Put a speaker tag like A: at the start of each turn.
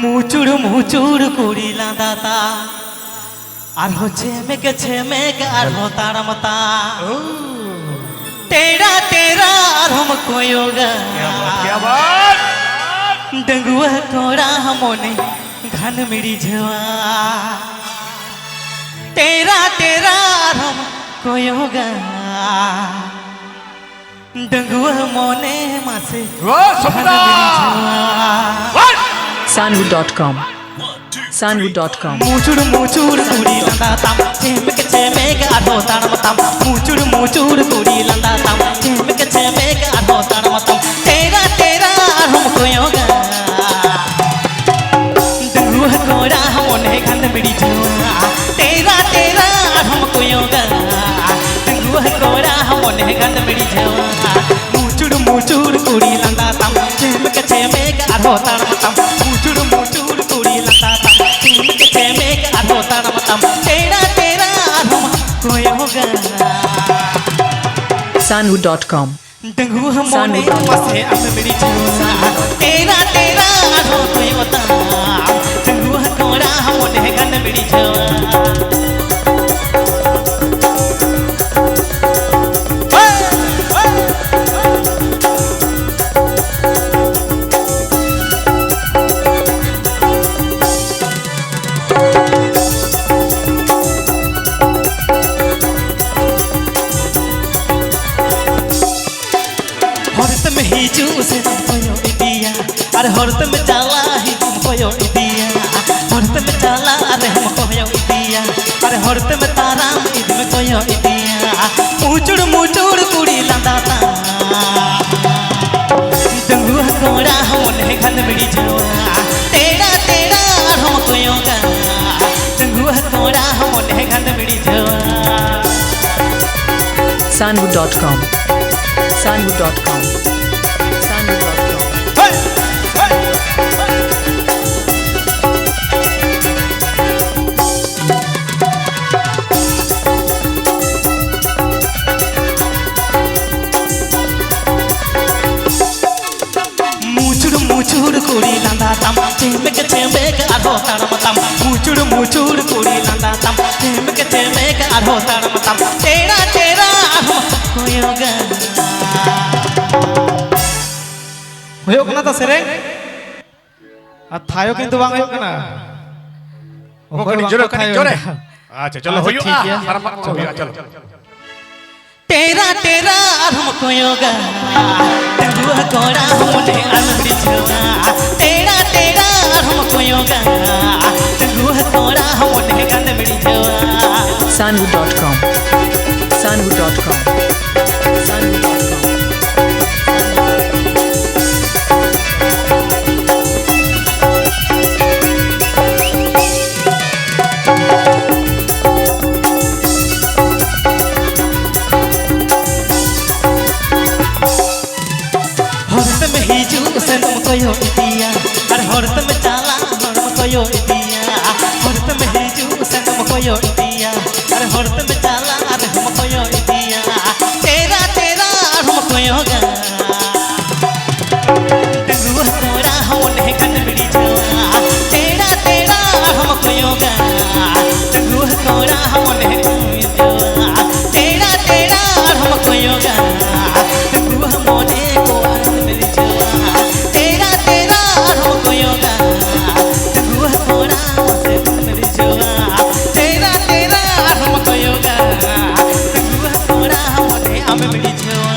A: মুচুড় মুচুড় করিলা দাতা আর হচ্ছে মেঘ আর তার মতা तेरा तेरा और हमको योगा
B: क्या बात
A: डंगुआ कोड़ा हमने घन मिड़ी झवा तेरा तेरा और हमको योगा डंगुआ मोने मासे
C: Sanwood.com Sanwood.com
A: मुचुड़ मुचुड़ कुड़ी लंदा तम चेमेक आधो ताण मतम मुचुड़ मुचुड़ कुड़ी लंदा तम चेमेक आधो ताण मतम तेरा तेरा हमको योगा डंगुआ कोड़ा हमने घन मिड़ी झवा तेरा तेरा हमको योगा डंगुआ कोड़ा हमने घन मिड़ी झवा मुचुड़ मुचुड़ कुड़ी लंदा तम चेमेक आधो ताण मतम मुचुड़ मुचुड़ कुड़ी लंदा तम चेमेक आधो ताण मतम तेरा तेरा हमको योगा
C: Sanwood.com
A: डंगुआ मोने मसे अब मिड़ी झवा तेरा तेरा हमको योगा डंगुआ कोड़ा हमने घन मिड़ी झवा हरत में ही जूस तुमको यो दिया अरे हरत में चाला ही तुमको यो दिया हरत में चाला अरे हमको यो दिया अरे हरत में तारा तुमको यो दिया मुचुड़ मुचुड़ कुड़ी लंदा ता डंगुआ कोड़ा हमने घन मिड़ी झवा तेरा तेरा हमको योगा डंगुआ कोड़ा हमने घन मिड़ी झवा
C: Sanwood.com Sanwood.com Sanwood.com
A: मुचुड़ मुचुड़ कुड़ी लंदा तम चेमेक आधो ताण मतम मुचुड़ मुचुड़ कुड़ी लंदा तम चेमेक आधो ताण मतम तेरा तेरा हमको योगा
B: होयो कना ता सेरेंग आ थायो किंतु बांग होयो कना ओकनी जोरे कनी जोरे अच्छा चलो होयो
A: ठीक है।
B: होयो चलो
A: तेरा तेरा हमको योगा डंगुआ कोड़ा हमने अलबड़ी झवा तेरा तेरा हमको योगा डंगुआ कोड़ा हमने घन मिड़ी झवा
C: Sanwood.com Sanwood.com Sanwood.com
A: हरत में ही जूस तुमको यो दिया अरे हरत में चाला हमको यो दिया हरत में ही जूस तुमको यो दिया अरे हरत में चाला अरे हमको यो दिया तेरा तेरा हमको योगा डंगुआ कोड़ा हमने घन मिड़ी झवा तेरा तेरा हमको योगा डंगुआ कोड़ा हमने घन मिड़ी झवा तेरा तेरा हमको योगा डंगुआ मोने को मिड़ी झवा तेरा तेरा हमको योगा डंगुआ कोड़ा से मिड़ी झवा तेरा तेरा हमको योगा डंगुआ कोड़ा हमने मिड़ी झवा